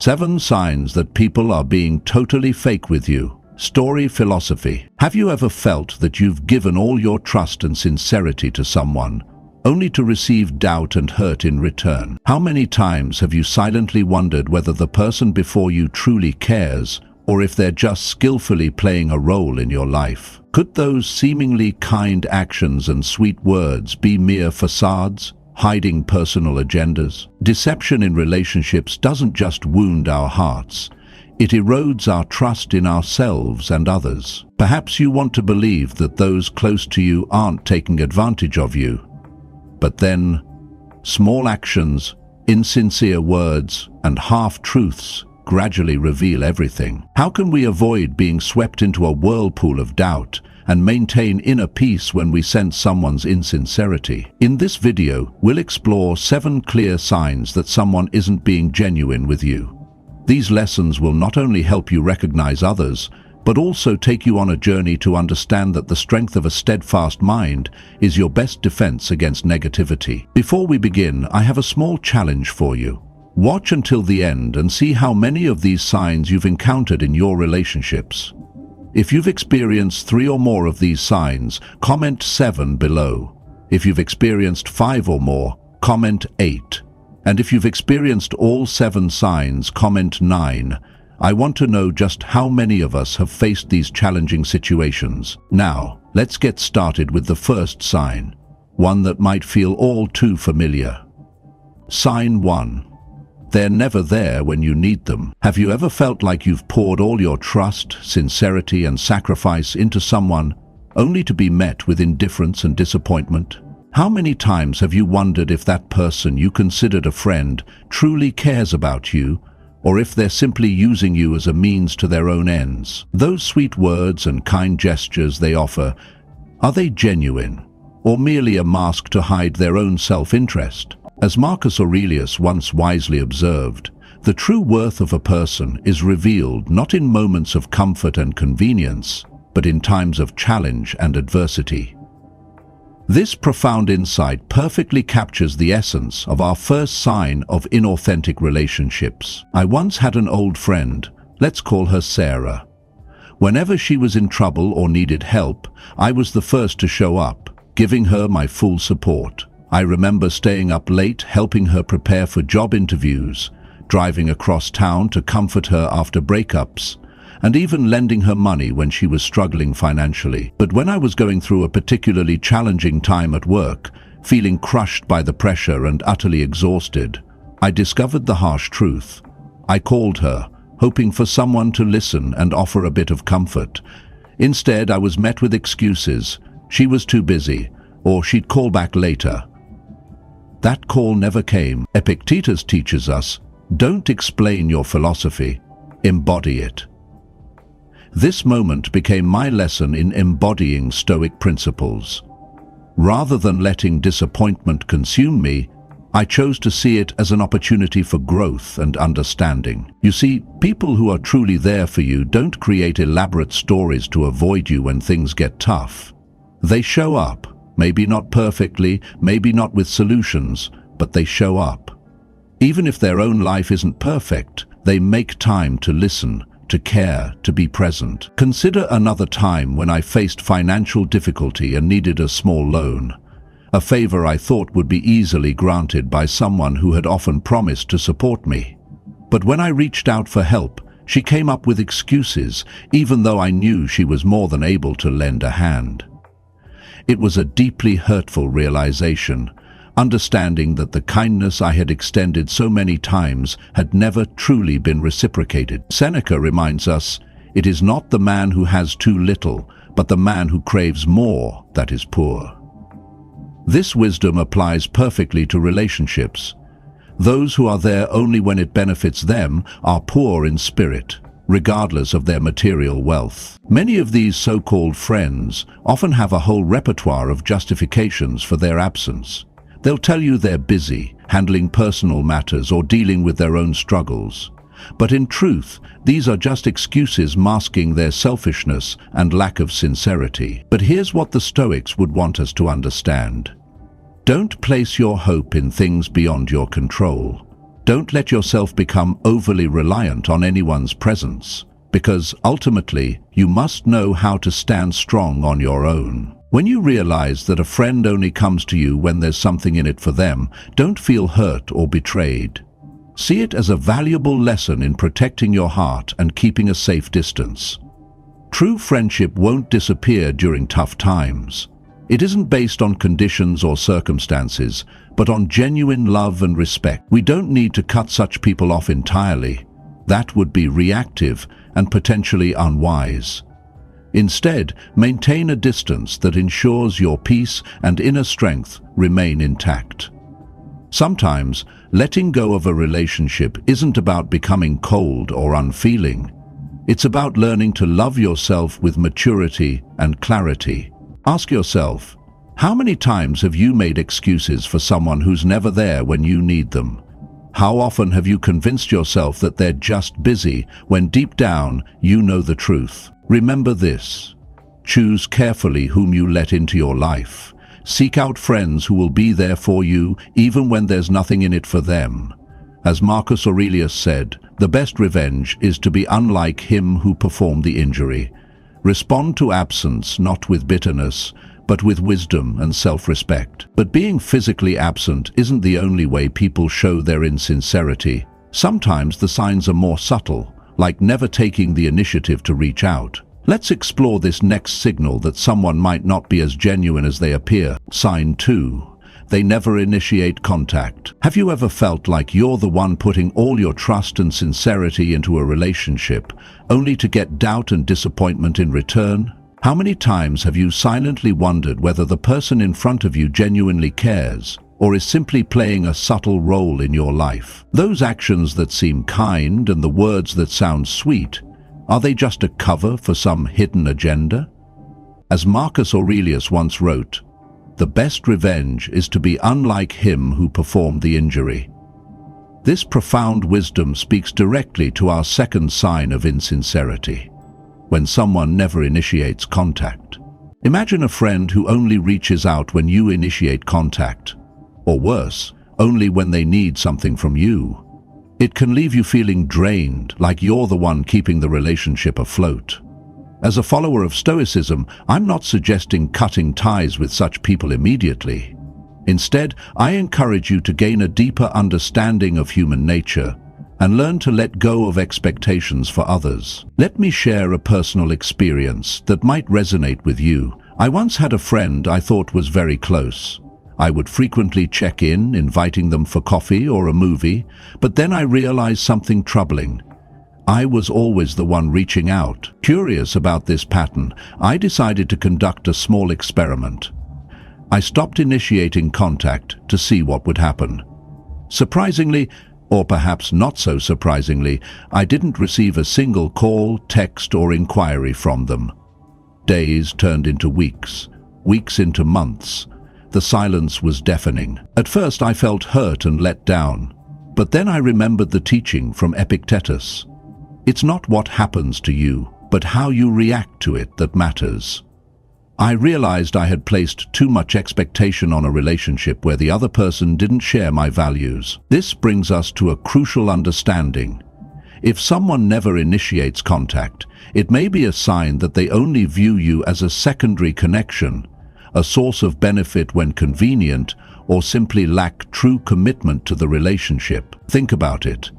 7 signs that people are being totally fake with you. Story philosophy. Have you ever felt that you've given all your trust and sincerity to someone, only to receive doubt and hurt in return? How many times have you silently wondered whether the person before you truly cares, or if they're just skillfully playing a role in your life? Could those seemingly kind actions and sweet words be mere facades, hiding personal agendas? Deception in relationships doesn't just wound our hearts, it erodes our trust in ourselves and others. Perhaps you want to believe that those close to you aren't taking advantage of you. But then, small actions, insincere words, and half-truths gradually reveal everything. How can we avoid being swept into a whirlpool of doubt and maintain inner peace when we sense someone's insincerity? In this video, we'll explore 7 clear signs that someone isn't being genuine with you. These lessons will not only help you recognize others, but also take you on a journey to understand that the strength of a steadfast mind is your best defense against negativity. Before we begin, I have a small challenge for you. Watch until the end and see how many of these signs you've encountered in your relationships. If you've experienced 3 or more of these signs, comment 7 below. If you've experienced 5 or more, comment 8. And if you've experienced all 7 signs, comment 9. I want to know just how many of us have faced these challenging situations. Now, let's get started with the first sign, one that might feel all too familiar. Sign 1. They're never there when you need them. Have you ever felt like you've poured all your trust, sincerity, and sacrifice into someone, only to be met with indifference and disappointment? How many times have you wondered if that person you considered a friend truly cares about you, or if they're simply using you as a means to their own ends? Those sweet words and kind gestures they offer, are they genuine, or merely a mask to hide their own self-interest? As Marcus Aurelius once wisely observed, the true worth of a person is revealed not in moments of comfort and convenience, but in times of challenge and adversity. This profound insight perfectly captures the essence of our first sign of inauthentic relationships. I once had an old friend, let's call her Sarah. Whenever she was in trouble or needed help, I was the first to show up, giving her my full support. I remember staying up late helping her prepare for job interviews, driving across town to comfort her after breakups, and even lending her money when she was struggling financially. But when I was going through a particularly challenging time at work, feeling crushed by the pressure and utterly exhausted, I discovered the harsh truth. I called her, hoping for someone to listen and offer a bit of comfort. Instead, I was met with excuses. She was too busy, or she'd call back later. That call never came. Epictetus teaches us, don't explain your philosophy, embody it. This moment became my lesson in embodying Stoic principles. Rather than letting disappointment consume me, I chose to see it as an opportunity for growth and understanding. You see, people who are truly there for you don't create elaborate stories to avoid you when things get tough. They show up, maybe not perfectly, maybe not with solutions, but they show up. Even if their own life isn't perfect, they make time to listen, to care, to be present. Consider another time when I faced financial difficulty and needed a small loan. A favor I thought would be easily granted by someone who had often promised to support me. But when I reached out for help, she came up with excuses, even though I knew she was more than able to lend a hand. It was a deeply hurtful realization, understanding that the kindness I had extended so many times had never truly been reciprocated. Seneca reminds us, it is not the man who has too little, but the man who craves more that is poor. This wisdom applies perfectly to relationships. Those who are there only when it benefits them are poor in spirit, regardless of their material wealth. Many of these so-called friends often have a whole repertoire of justifications for their absence. They'll tell you they're busy, handling personal matters or dealing with their own struggles. But in truth, these are just excuses masking their selfishness and lack of sincerity. But here's what the Stoics would want us to understand. Don't place your hope in things beyond your control. Don't let yourself become overly reliant on anyone's presence, because ultimately you must know how to stand strong on your own. When you realize that a friend only comes to you when there's something in it for them, don't feel hurt or betrayed. See it as a valuable lesson in protecting your heart and keeping a safe distance. True friendship won't disappear during tough times. It isn't based on conditions or circumstances, but on genuine love and respect. We don't need to cut such people off entirely. That would be reactive and potentially unwise. Instead, maintain a distance that ensures your peace and inner strength remain intact. Sometimes, letting go of a relationship isn't about becoming cold or unfeeling. It's about learning to love yourself with maturity and clarity. Ask yourself, how many times have you made excuses for someone who's never there when you need them? How often have you convinced yourself that they're just busy when deep down you know the truth? Remember this: choose carefully whom you let into your life. Seek out friends who will be there for you even when there's nothing in it for them. As Marcus Aurelius said, the best revenge is to be unlike him who performed the injury. Respond to absence not with bitterness, but with wisdom and self-respect. But being physically absent isn't the only way people show their insincerity. Sometimes the signs are more subtle, like never taking the initiative to reach out. Let's explore this next signal that someone might not be as genuine as they appear. Sign 2. They never initiate contact. Have you ever felt like you're the one putting all your trust and sincerity into a relationship, only to get doubt and disappointment in return? How many times have you silently wondered whether the person in front of you genuinely cares, or is simply playing a subtle role in your life? Those actions that seem kind and the words that sound sweet, are they just a cover for some hidden agenda? As Marcus Aurelius once wrote, "The best revenge is to be unlike him who performed the injury." This profound wisdom speaks directly to our second sign of insincerity: when someone never initiates contact. Imagine a friend who only reaches out when you initiate contact, or worse, only when they need something from you. It can leave you feeling drained, like you're the one keeping the relationship afloat. As a follower of Stoicism, I'm not suggesting cutting ties with such people immediately. Instead, I encourage you to gain a deeper understanding of human nature and learn to let go of expectations for others. Let me share a personal experience that might resonate with you. I once had a friend I thought was very close. I would frequently check in, inviting them for coffee or a movie, but then I realized something troubling. I was always the one reaching out. Curious about this pattern, I decided to conduct a small experiment. I stopped initiating contact to see what would happen. Surprisingly, or perhaps not so surprisingly, I didn't receive a single call, text, or inquiry from them. Days turned into weeks, weeks into months. The silence was deafening. At first I felt hurt and let down, but then I remembered the teaching from Epictetus. It's not what happens to you, but how you react to it that matters. I realized I had placed too much expectation on a relationship where the other person didn't share my values. This brings us to a crucial understanding. If someone never initiates contact, it may be a sign that they only view you as a secondary connection, a source of benefit when convenient, or simply lack true commitment to the relationship. Think about it.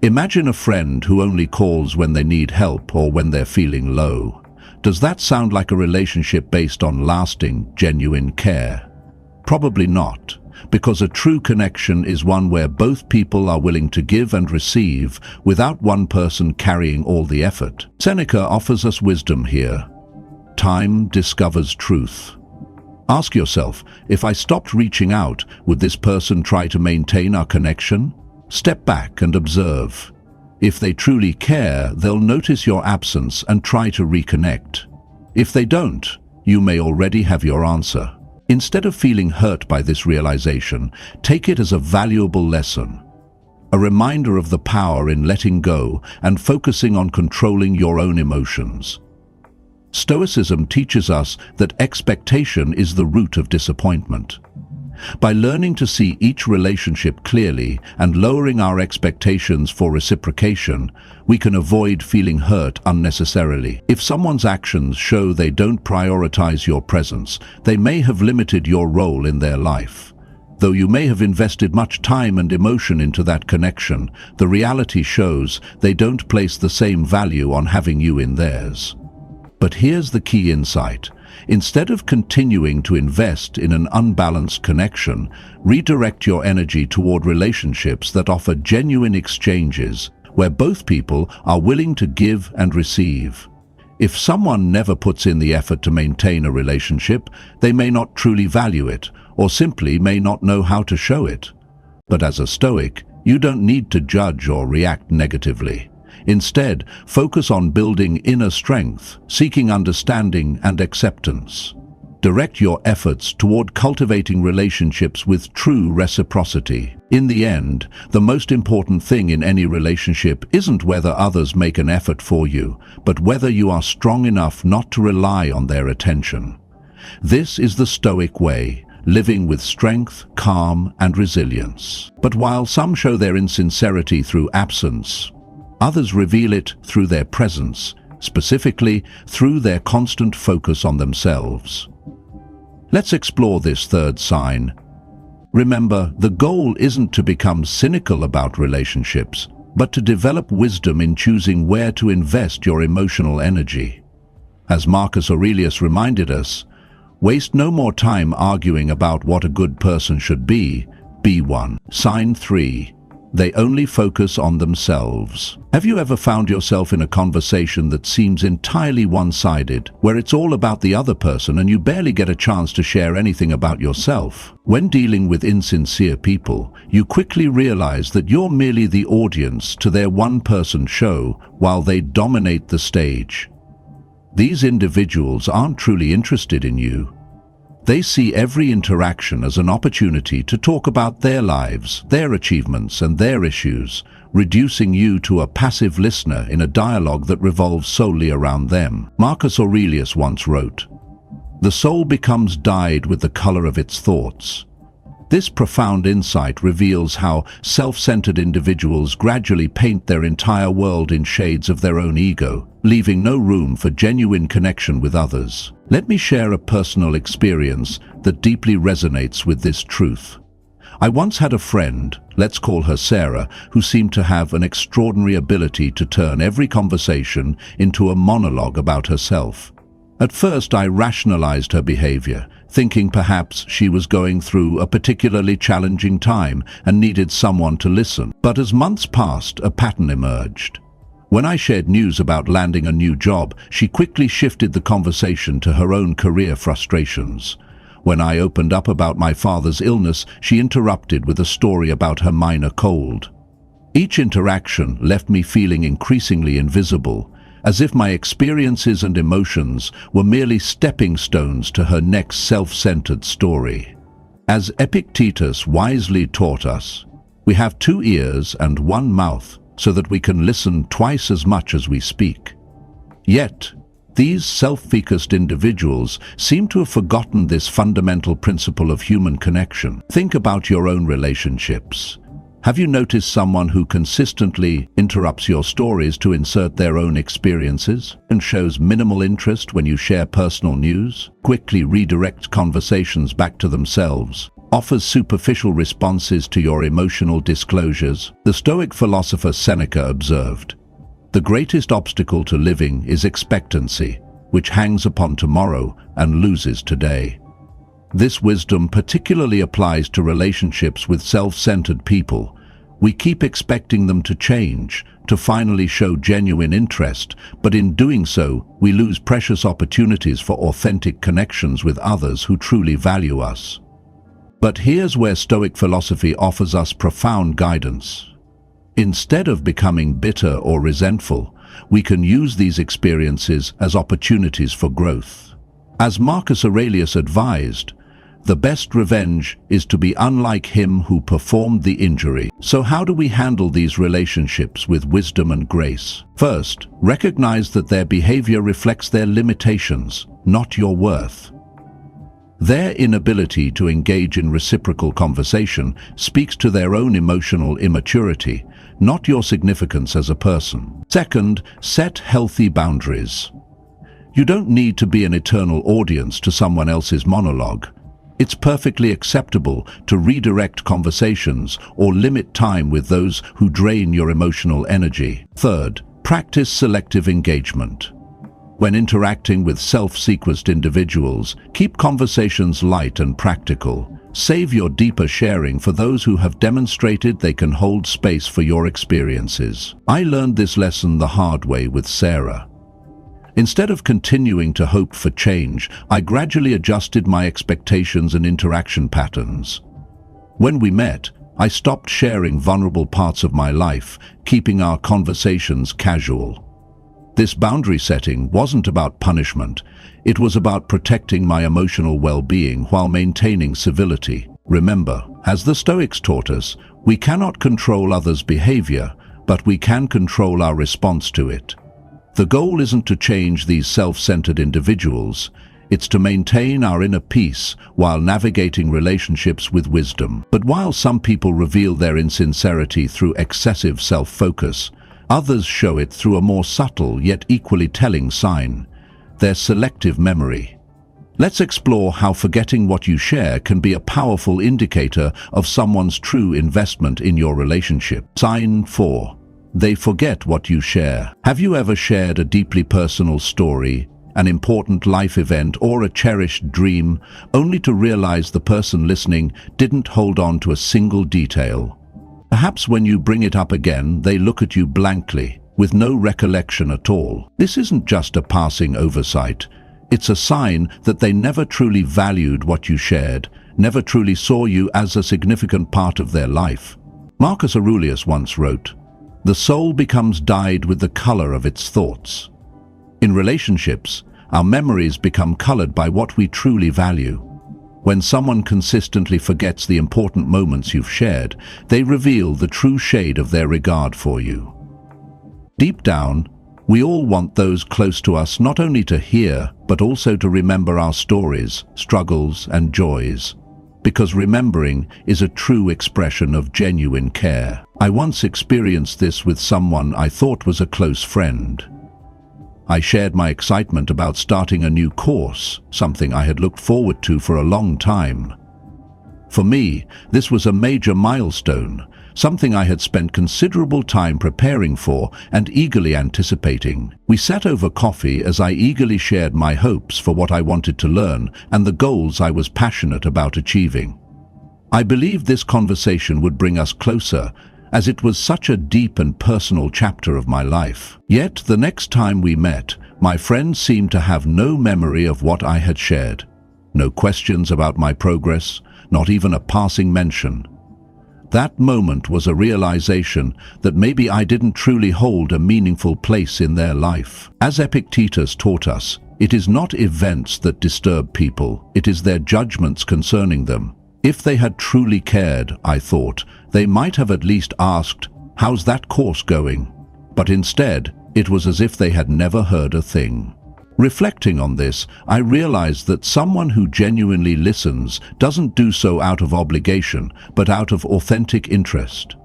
Imagine a friend who only calls when they need help or when they're feeling low. Does that sound like a relationship based on lasting, genuine care? Probably not, because a true connection is one where both people are willing to give and receive without one person carrying all the effort. Seneca offers us wisdom here. Time discovers truth. Ask yourself, if I stopped reaching out, would this person try to maintain our connection? Step back and observe. If they truly care, they'll notice your absence and try to reconnect. If they don't, you may already have your answer. Instead of feeling hurt by this realization, take it as a valuable lesson. A reminder of the power in letting go and focusing on controlling your own emotions. Stoicism teaches us that expectation is the root of disappointment. By learning to see each relationship clearly and lowering our expectations for reciprocation, we can avoid feeling hurt unnecessarily. If someone's actions show they don't prioritize your presence, they may have limited your role in their life. Though you may have invested much time and emotion into that connection, the reality shows they don't place the same value on having you in theirs. But here's the key insight. Instead of continuing to invest in an unbalanced connection, redirect your energy toward relationships that offer genuine exchanges, where both people are willing to give and receive. If someone never puts in the effort to maintain a relationship, they may not truly value it, or simply may not know how to show it. But as a Stoic, you don't need to judge or react negatively. Instead, focus on building inner strength, seeking understanding and acceptance. Direct your efforts toward cultivating relationships with true reciprocity. In the end, the most important thing in any relationship isn't whether others make an effort for you, but whether you are strong enough not to rely on their attention. This is the Stoic way, living with strength, calm, and resilience. But while some show their insincerity through absence, others reveal it through their presence, specifically through their constant focus on themselves. Let's explore this third sign. Remember, the goal isn't to become cynical about relationships, but to develop wisdom in choosing where to invest your emotional energy. As Marcus Aurelius reminded us, waste no more time arguing about what a good person should be one. Sign 3. They only focus on themselves. Have you ever found yourself in a conversation that seems entirely one-sided, where it's all about the other person and you barely get a chance to share anything about yourself? When dealing with insincere people, you quickly realize that you're merely the audience to their one-person show while they dominate the stage. These individuals aren't truly interested in you. They see every interaction as an opportunity to talk about their lives, their achievements, and their issues, reducing you to a passive listener in a dialogue that revolves solely around them. Marcus Aurelius once wrote, "The soul becomes dyed with the color of its thoughts." This profound insight reveals how self-centered individuals gradually paint their entire world in shades of their own ego, leaving no room for genuine connection with others. Let me share a personal experience that deeply resonates with this truth. I once had a friend, let's call her Sarah, who seemed to have an extraordinary ability to turn every conversation into a monologue about herself. At first, I rationalized her behavior, thinking perhaps she was going through a particularly challenging time and needed someone to listen. But as months passed, a pattern emerged. When I shared news about landing a new job, she quickly shifted the conversation to her own career frustrations. When I opened up about my father's illness, she interrupted with a story about her minor cold. Each interaction left me feeling increasingly invisible, as if my experiences and emotions were merely stepping stones to her next self-centered story. As Epictetus wisely taught us, we have 2 ears and 1 mouth so that we can listen twice as much as we speak. Yet, these self-focused individuals seem to have forgotten this fundamental principle of human connection. Think about your own relationships. Have you noticed someone who consistently interrupts your stories to insert their own experiences and shows minimal interest when you share personal news, quickly redirects conversations back to themselves, offers superficial responses to your emotional disclosures? The Stoic philosopher Seneca observed, "The greatest obstacle to living is expectancy, which hangs upon tomorrow and loses today." This wisdom particularly applies to relationships with self-centered people. We keep expecting them to change, to finally show genuine interest, but in doing so, we lose precious opportunities for authentic connections with others who truly value us. But here's where Stoic philosophy offers us profound guidance. Instead of becoming bitter or resentful, we can use these experiences as opportunities for growth. As Marcus Aurelius advised, the best revenge is to be unlike him who performed the injury. So how do we handle these relationships with wisdom and grace? First, recognize that their behavior reflects their limitations, not your worth. Their inability to engage in reciprocal conversation speaks to their own emotional immaturity, not your significance as a person. Second, set healthy boundaries. You don't need to be an eternal audience to someone else's monologue. It's perfectly acceptable to redirect conversations or limit time with those who drain your emotional energy. Third, practice selective engagement. When interacting with self-sequenced individuals, keep conversations light and practical. Save your deeper sharing for those who have demonstrated they can hold space for your experiences. I learned this lesson the hard way with Sarah. Instead of continuing to hope for change, I gradually adjusted my expectations and interaction patterns. When we met, I stopped sharing vulnerable parts of my life, keeping our conversations casual. This boundary setting wasn't about punishment. It was about protecting my emotional well-being while maintaining civility. Remember, as the Stoics taught us, we cannot control others' behavior, but we can control our response to it. The goal isn't to change these self-centered individuals, it's to maintain our inner peace while navigating relationships with wisdom. But while some people reveal their insincerity through excessive self-focus, others show it through a more subtle yet equally telling sign, their selective memory. Let's explore how forgetting what you share can be a powerful indicator of someone's true investment in your relationship. Sign 4. They forget what you share. Have you ever shared a deeply personal story, an important life event, or a cherished dream, only to realize the person listening didn't hold on to a single detail? Perhaps when you bring it up again, they look at you blankly, with no recollection at all. This isn't just a passing oversight. It's a sign that they never truly valued what you shared, never truly saw you as a significant part of their life. Marcus Aurelius once wrote, "The soul becomes dyed with the color of its thoughts." In relationships, our memories become colored by what we truly value. When someone consistently forgets the important moments you've shared, they reveal the true shade of their regard for you. Deep down, we all want those close to us not only to hear, but also to remember our stories, struggles, and joys. Because remembering is a true expression of genuine care. I once experienced this with someone I thought was a close friend. I shared my excitement about starting a new course, something I had looked forward to for a long time. For me, this was a major milestone, something I had spent considerable time preparing for and eagerly anticipating. We sat over coffee as I eagerly shared my hopes for what I wanted to learn and the goals I was passionate about achieving. I believed this conversation would bring us closer, as it was such a deep and personal chapter of my life. Yet the next time we met, my friend seemed to have no memory of what I had shared. No questions about my progress, not even a passing mention. That moment was a realization that maybe I didn't truly hold a meaningful place in their life. As Epictetus taught us, it is not events that disturb people, it is their judgments concerning them. If they had truly cared, I thought, they might have at least asked, "How's that course going?" But instead, it was as if they had never heard a thing. Reflecting on this, I realized that someone who genuinely listens doesn't do so out of obligation, but out of authentic interest.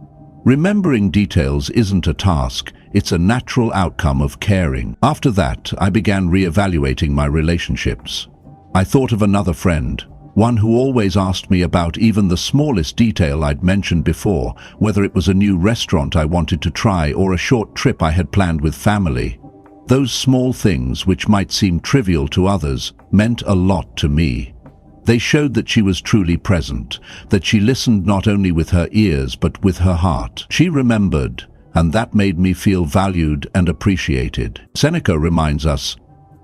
Remembering details isn't a task, it's a natural outcome of caring. After that, I began reevaluating my relationships. I thought of another friend, one who always asked me about even the smallest detail I'd mentioned before, whether it was a new restaurant I wanted to try or a short trip I had planned with family. Those small things, which might seem trivial to others, meant a lot to me. They showed that she was truly present, that she listened not only with her ears but with her heart. She remembered, and that made me feel valued and appreciated. Seneca reminds us,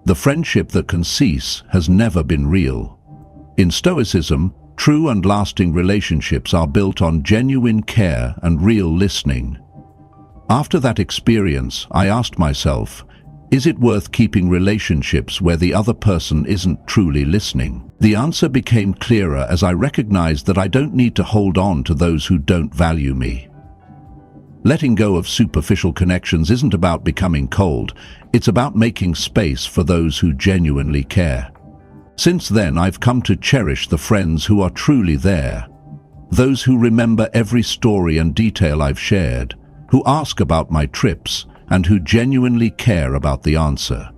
"The friendship that can cease has never been real." In Stoicism, true and lasting relationships are built on genuine care and real listening. After that experience, I asked myself, is it worth keeping relationships where the other person isn't truly listening? The answer became clearer as I recognized that I don't need to hold on to those who don't value me. Letting go of superficial connections isn't about becoming cold, it's about making space for those who genuinely care. Since then, I've come to cherish the friends who are truly there. Those who remember every story and detail I've shared, who ask about my trips, and who genuinely care about the answer.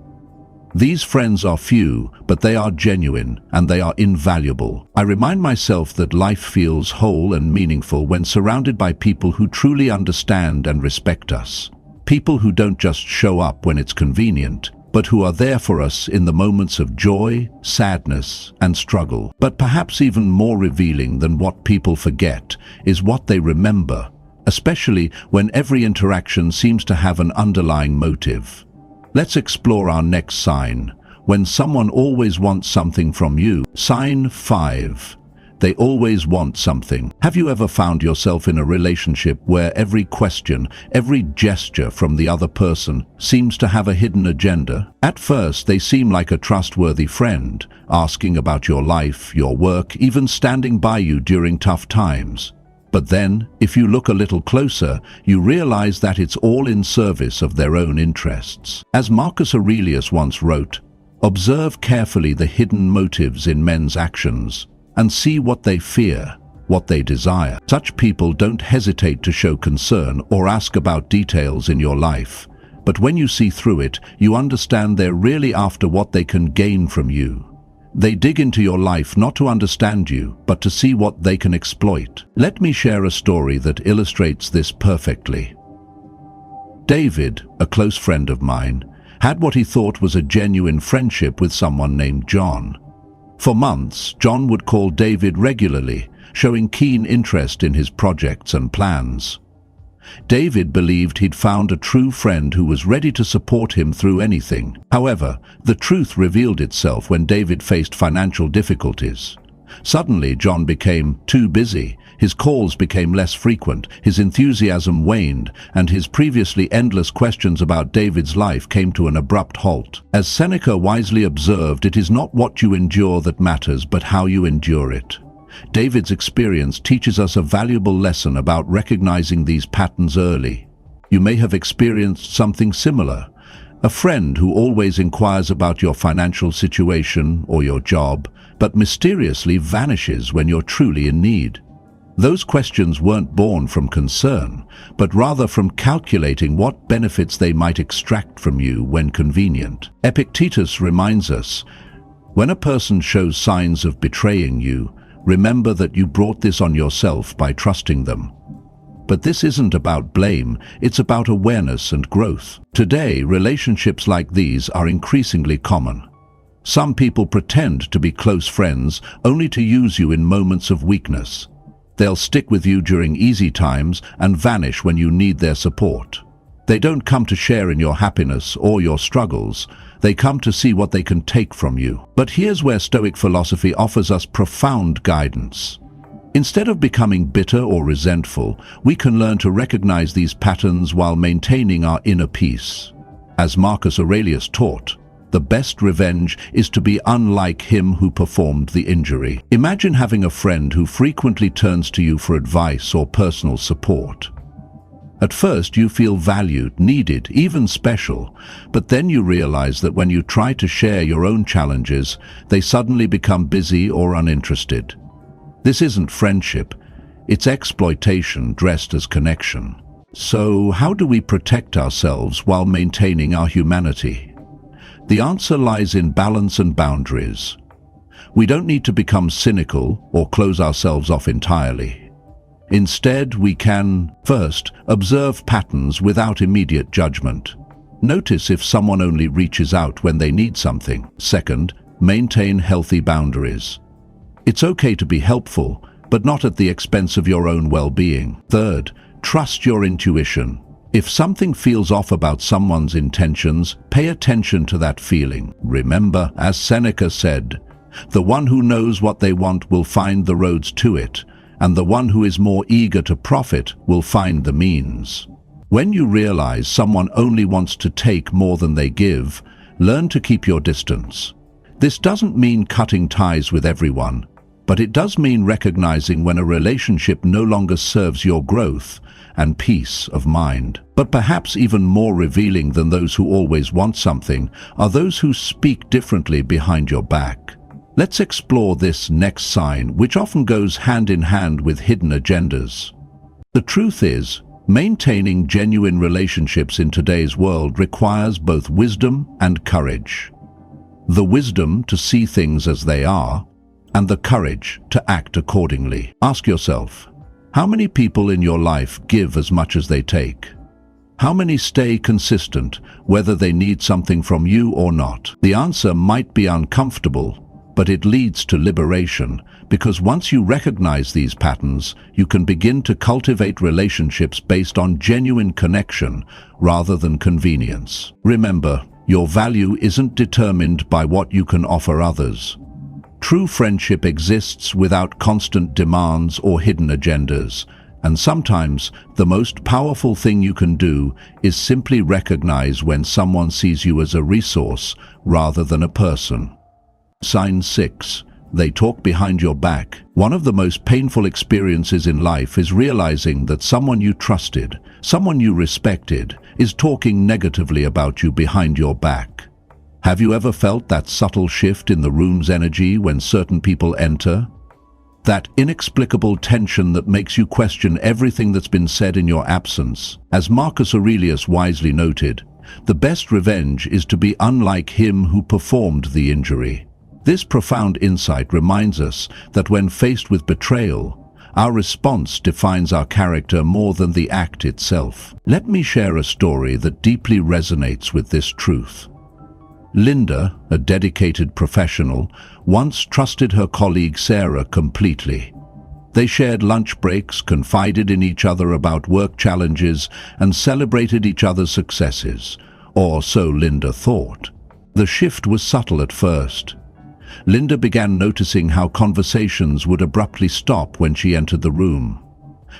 These friends are few, but they are genuine, and they are invaluable. I remind myself that life feels whole and meaningful when surrounded by people who truly understand and respect us. People who don't just show up when it's convenient, but who are there for us in the moments of joy, sadness, and struggle. But perhaps even more revealing than what people forget is what they remember, especially when every interaction seems to have an underlying motive. Let's explore our next sign, when someone always wants something from you. Sign 5. They always want something. Have you ever found yourself in a relationship where every question, every gesture from the other person seems to have a hidden agenda? At first, they seem like a trustworthy friend, asking about your life, your work, even standing by you during tough times. But then, if you look a little closer, you realize that it's all in service of their own interests. As Marcus Aurelius once wrote, "Observe carefully the hidden motives in men's actions, and see what they fear, what they desire." Such people don't hesitate to show concern or ask about details in your life. But when you see through it, you understand they're really after what they can gain from you. They dig into your life not to understand you, but to see what they can exploit. Let me share a story that illustrates this perfectly. David, a close friend of mine, had what he thought was a genuine friendship with someone named John. For months, John would call David regularly, showing keen interest in his projects and plans. David believed he'd found a true friend who was ready to support him through anything. However, the truth revealed itself when David faced financial difficulties. Suddenly, John became too busy. His calls became less frequent, his enthusiasm waned, and his previously endless questions about David's life came to an abrupt halt. As Seneca wisely observed, it is not what you endure that matters, but how you endure it. David's experience teaches us a valuable lesson about recognizing these patterns early. You may have experienced something similar. A friend who always inquires about your financial situation or your job, but mysteriously vanishes when you're truly in need. Those questions weren't born from concern, but rather from calculating what benefits they might extract from you when convenient. Epictetus reminds us, when a person shows signs of betraying you, remember that you brought this on yourself by trusting them. But this isn't about blame, it's about awareness and growth. Today, relationships like these are increasingly common. Some people pretend to be close friends only to use you in moments of weakness. They'll stick with you during easy times and vanish when you need their support. They don't come to share in your happiness or your struggles. They come to see what they can take from you. But here's where Stoic philosophy offers us profound guidance. Instead of becoming bitter or resentful, we can learn to recognize these patterns while maintaining our inner peace. As Marcus Aurelius taught, the best revenge is to be unlike him who performed the injury. Imagine having a friend who frequently turns to you for advice or personal support. At first, you feel valued, needed, even special, but then you realize that when you try to share your own challenges, they suddenly become busy or uninterested. This isn't friendship, it's exploitation dressed as connection. So, how do we protect ourselves while maintaining our humanity? The answer lies in balance and boundaries. We don't need to become cynical or close ourselves off entirely. Instead, we can, first, observe patterns without immediate judgment. Notice if someone only reaches out when they need something. Second, maintain healthy boundaries. It's okay to be helpful, but not at the expense of your own well-being. Third, trust your intuition. If something feels off about someone's intentions, pay attention to that feeling. Remember, as Seneca said, the one who knows what they want will find the roads to it, and the one who is more eager to profit will find the means. When you realize someone only wants to take more than they give, learn to keep your distance. This doesn't mean cutting ties with everyone, but it does mean recognizing when a relationship no longer serves your growth and peace of mind. But perhaps even more revealing than those who always want something are those who speak differently behind your back. Let's explore this next sign, which often goes hand in hand with hidden agendas. The truth is, maintaining genuine relationships in today's world requires both wisdom and courage. The wisdom to see things as they are, and the courage to act accordingly. Ask yourself, how many people in your life give as much as they take? How many stay consistent, whether they need something from you or not? The answer might be uncomfortable, but it leads to liberation, because once you recognize these patterns, you can begin to cultivate relationships based on genuine connection rather than convenience. Remember, your value isn't determined by what you can offer others. True friendship exists without constant demands or hidden agendas, and sometimes the most powerful thing you can do is simply recognize when someone sees you as a resource rather than a person. Sign 6. They talk behind your back. One of the most painful experiences in life is realizing that someone you trusted, someone you respected, is talking negatively about you behind your back. Have you ever felt that subtle shift in the room's energy when certain people enter? That inexplicable tension that makes you question everything that's been said in your absence. As Marcus Aurelius wisely noted, the best revenge is to be unlike him who performed the injury. This profound insight reminds us that when faced with betrayal, our response defines our character more than the act itself. Let me share a story that deeply resonates with this truth. Linda, a dedicated professional, once trusted her colleague Sarah completely. They shared lunch breaks, confided in each other about work challenges, and celebrated each other's successes, or so Linda thought. The shift was subtle at first. Linda began noticing how conversations would abruptly stop when she entered the room,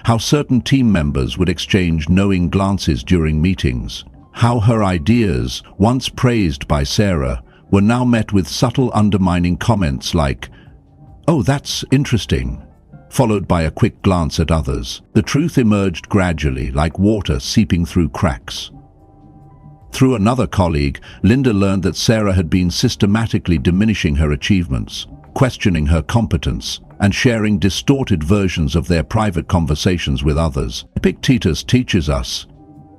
how certain team members would exchange knowing glances during meetings, how her ideas, once praised by Sarah, were now met with subtle undermining comments like, "Oh, that's interesting," followed by a quick glance at others. The truth emerged gradually, like water seeping through cracks. Through another colleague, Linda learned that Sarah had been systematically diminishing her achievements, questioning her competence, and sharing distorted versions of their private conversations with others. Epictetus teaches us,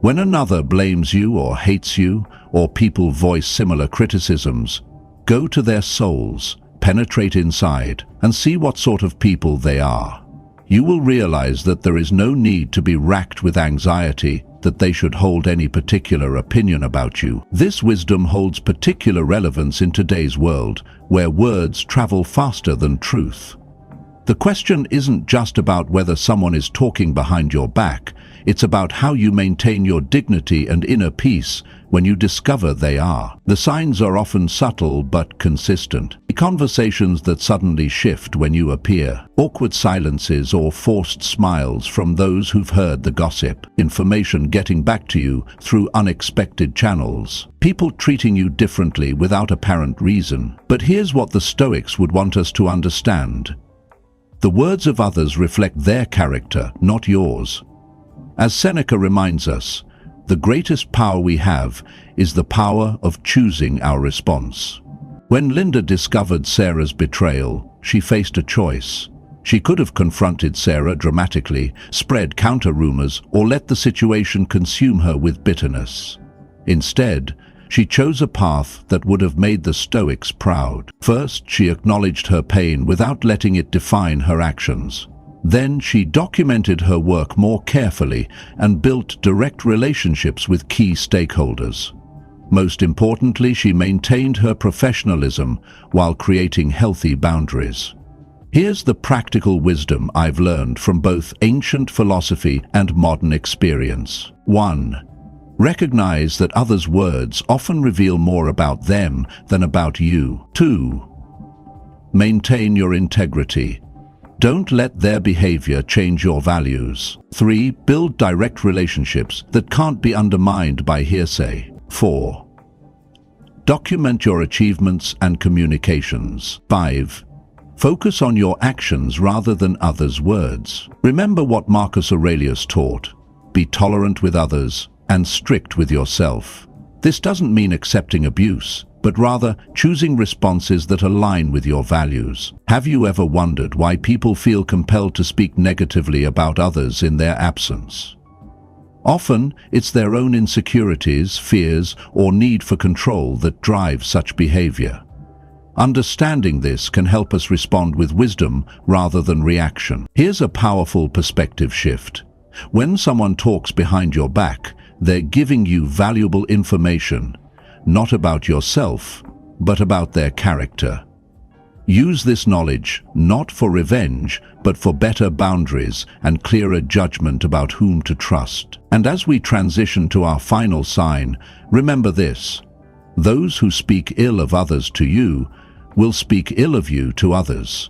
when another blames you or hates you, or people voice similar criticisms, go to their souls, penetrate inside, and see what sort of people they are. You will realize that there is no need to be racked with anxiety that they should hold any particular opinion about you. This wisdom holds particular relevance in today's world, where words travel faster than truth. The question isn't just about whether someone is talking behind your back, it's about how you maintain your dignity and inner peace when you discover they are. The signs are often subtle but consistent. Conversations that suddenly shift when you appear. Awkward silences or forced smiles from those who've heard the gossip. Information getting back to you through unexpected channels. People treating you differently without apparent reason. But here's what the Stoics would want us to understand. The words of others reflect their character, not yours. As Seneca reminds us, the greatest power we have is the power of choosing our response. When Linda discovered Sarah's betrayal, she faced a choice. She could have confronted Sarah dramatically, spread counter-rumors, or let the situation consume her with bitterness. Instead, she chose a path that would have made the Stoics proud. First, she acknowledged her pain without letting it define her actions. Then she documented her work more carefully and built direct relationships with key stakeholders. Most importantly, she maintained her professionalism while creating healthy boundaries. Here's the practical wisdom I've learned from both ancient philosophy and modern experience. 1. Recognize that others' words often reveal more about them than about you. 2. Maintain your integrity. Don't let their behavior change your values. 3. Build direct relationships that can't be undermined by hearsay. 4. Document your achievements and communications. 5. Focus on your actions rather than others' words. Remember what Marcus Aurelius taught. Be tolerant with others and strict with yourself. This doesn't mean accepting abuse. but rather choosing responses that align with your values. Have you ever wondered why people feel compelled to speak negatively about others in their absence? Often, it's their own insecurities, fears, or need for control that drive such behavior. Understanding this can help us respond with wisdom rather than reaction. Here's a powerful perspective shift. When someone talks behind your back, they're giving you valuable information, not about yourself, but about their character. Use this knowledge not for revenge, but for better boundaries and clearer judgment about whom to trust. And as we transition to our final sign, remember this: those who speak ill of others to you will speak ill of you to others.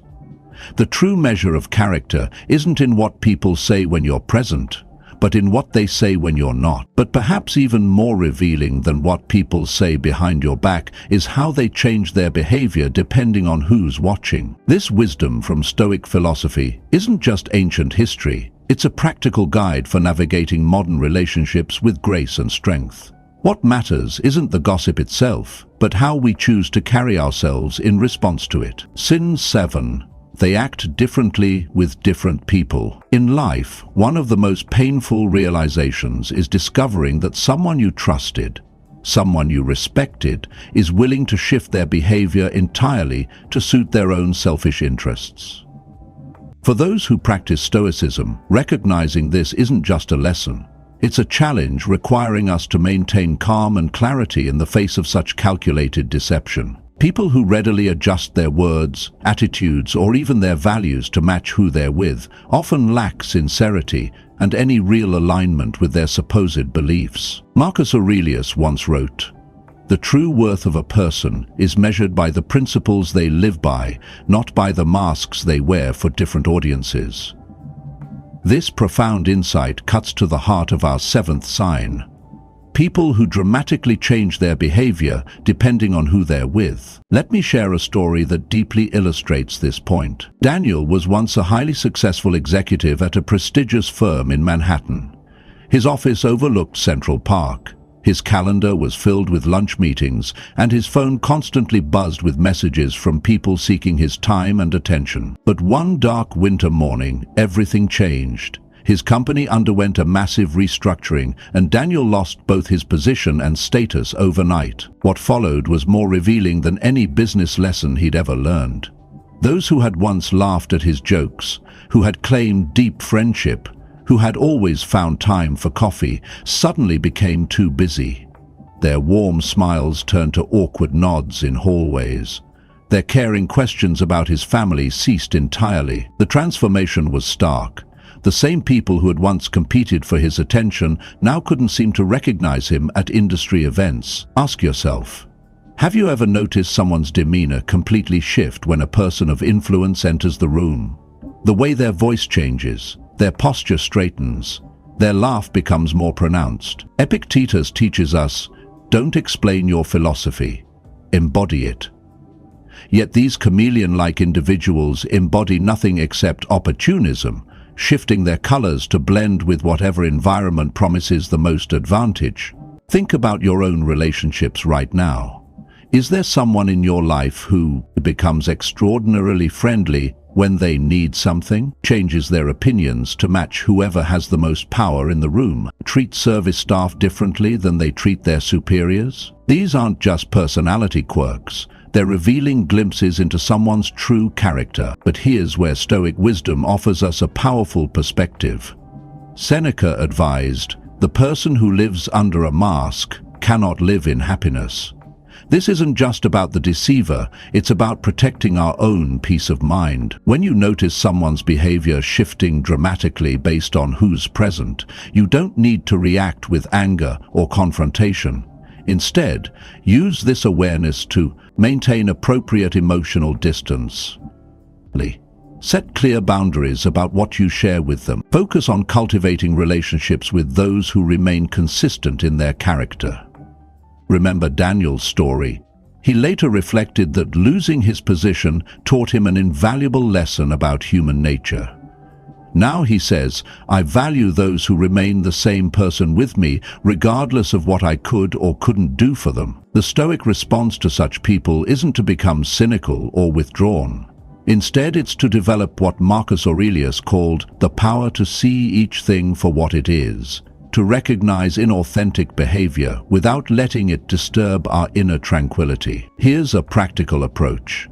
The true measure of character isn't in what people say when you're present, but in what they say when you're not. But perhaps even more revealing than what people say behind your back is how they change their behavior depending on who's watching. This wisdom from Stoic philosophy isn't just ancient history, it's a practical guide for navigating modern relationships with grace and strength. What matters isn't the gossip itself, but how we choose to carry ourselves in response to it. Sin 7. They act differently with different people. In life, one of the most painful realizations is discovering that someone you trusted, someone you respected, is willing to shift their behavior entirely to suit their own selfish interests. For those who practice Stoicism, recognizing this isn't just a lesson. It's a challenge requiring us to maintain calm and clarity in the face of such calculated deception. People who readily adjust their words, attitudes, or even their values to match who they're with often lack sincerity and any real alignment with their supposed beliefs. Marcus Aurelius once wrote, "The true worth of a person is measured by the principles they live by, not by the masks they wear for different audiences." This profound insight cuts to the heart of our 7th sign. People who dramatically change their behavior depending on who they're with. Let me share a story that deeply illustrates this point. Daniel was once a highly successful executive at a prestigious firm in Manhattan. His office overlooked Central Park. His calendar was filled with lunch meetings, and his phone constantly buzzed with messages from people seeking his time and attention. But one dark winter morning, everything changed. His company underwent a massive restructuring, and Daniel lost both his position and status overnight. What followed was more revealing than any business lesson he'd ever learned. Those who had once laughed at his jokes, who had claimed deep friendship, who had always found time for coffee, suddenly became too busy. Their warm smiles turned to awkward nods in hallways. Their caring questions about his family ceased entirely. The transformation was stark. The same people who had once competed for his attention now couldn't seem to recognize him at industry events. Ask yourself, have you ever noticed someone's demeanor completely shift when a person of influence enters the room? The way their voice changes, their posture straightens, their laugh becomes more pronounced. Epictetus teaches us, don't explain your philosophy, embody it. Yet these chameleon-like individuals embody nothing except opportunism, shifting their colors to blend with whatever environment promises the most advantage. Think about your own relationships right now. Is there someone in your life who becomes extraordinarily friendly when they need something, changes their opinions to match whoever has the most power in the room, treats service staff differently than they treat their superiors? These aren't just personality quirks. They're revealing glimpses into someone's true character. But here's where Stoic wisdom offers us a powerful perspective. Seneca advised, "The person who lives under a mask cannot live in happiness." This isn't just about the deceiver, it's about protecting our own peace of mind. When you notice someone's behavior shifting dramatically based on who's present, you don't need to react with anger or confrontation. Instead, use this awareness to maintain appropriate emotional distance. Set clear boundaries about what you share with them. Focus on cultivating relationships with those who remain consistent in their character. Remember Daniel's story. He later reflected that losing his position taught him an invaluable lesson about human nature. Now he says, I value those who remain the same person with me, regardless of what I could or couldn't do for them. The Stoic response to such people isn't to become cynical or withdrawn. Instead, it's to develop what Marcus Aurelius called the power to see each thing for what it is, to recognize inauthentic behavior without letting it disturb our inner tranquility. Here's a practical approach.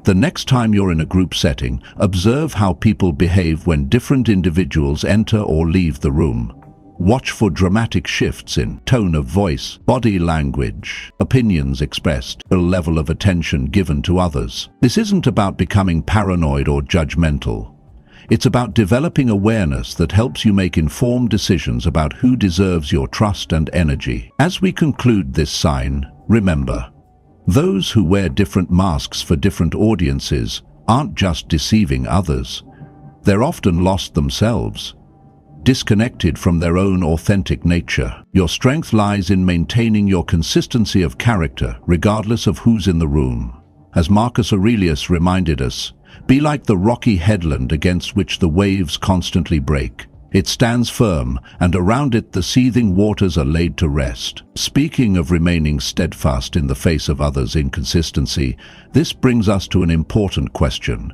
The next time you're in a group setting, observe how people behave when different individuals enter or leave the room. Watch for dramatic shifts in tone of voice, body language, opinions expressed, a level of attention given to others. This isn't about becoming paranoid or judgmental. It's about developing awareness that helps you make informed decisions about who deserves your trust and energy. As we conclude this sign, remember, those who wear different masks for different audiences aren't just deceiving others. They're often lost themselves, disconnected from their own authentic nature. Your strength lies in maintaining your consistency of character, regardless of who's in the room. As Marcus Aurelius reminded us, be like the rocky headland against which the waves constantly break. It stands firm, and around it the seething waters are laid to rest. Speaking of remaining steadfast in the face of others' inconsistency, this brings us to an important question.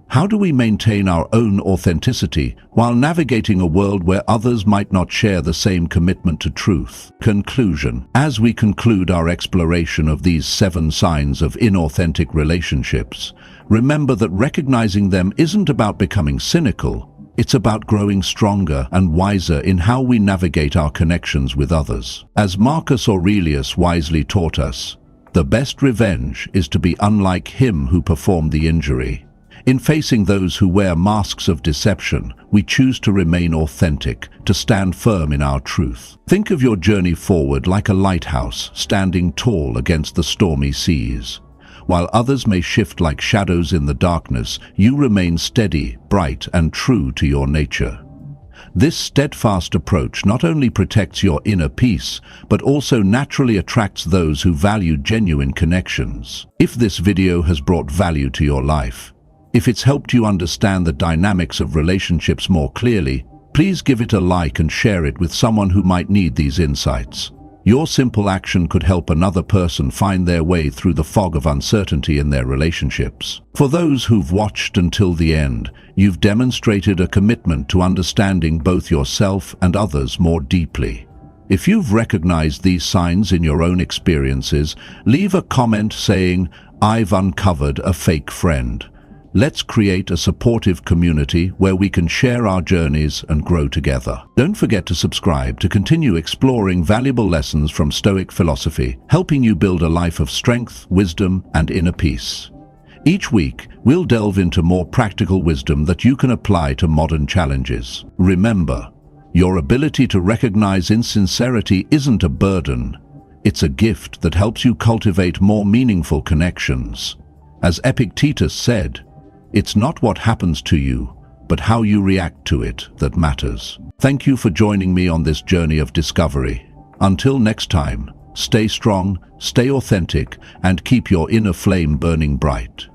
How do we maintain our own authenticity while navigating a world where others might not share the same commitment to truth? Conclusion. As we conclude our exploration of these 7 signs of inauthentic relationships, remember that recognizing them isn't about becoming cynical. It's about growing stronger and wiser in how we navigate our connections with others. As Marcus Aurelius wisely taught us, the best revenge is to be unlike him who performed the injury. In facing those who wear masks of deception, we choose to remain authentic, to stand firm in our truth. Think of your journey forward like a lighthouse standing tall against the stormy seas. While others may shift like shadows in the darkness, you remain steady, bright, and true to your nature. This steadfast approach not only protects your inner peace, but also naturally attracts those who value genuine connections. If this video has brought value to your life, if it's helped you understand the dynamics of relationships more clearly, please give it a like and share it with someone who might need these insights. Your simple action could help another person find their way through the fog of uncertainty in their relationships. For those who've watched until the end, you've demonstrated a commitment to understanding both yourself and others more deeply. If you've recognized these signs in your own experiences, leave a comment saying, "I've uncovered a fake friend." Let's create a supportive community where we can share our journeys and grow together. Don't forget to subscribe to continue exploring valuable lessons from Stoic philosophy, helping you build a life of strength, wisdom, and inner peace. Each week, we'll delve into more practical wisdom that you can apply to modern challenges. Remember, your ability to recognize insincerity isn't a burden. It's a gift that helps you cultivate more meaningful connections. As Epictetus said, it's not what happens to you, but how you react to it that matters. Thank you for joining me on this journey of discovery. Until next time, stay strong, stay authentic, and keep your inner flame burning bright.